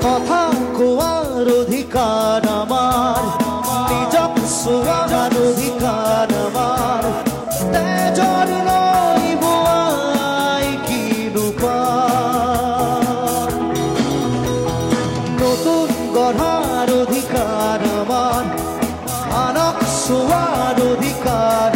কথা কোয়ার অধিকার আমার, নিজক সোয়ার অধিকার আমার, তেজর নইব আই কি রূপার। নতুন গঢ়ার অধিকার আমার, আনক সোয়ার অধিকার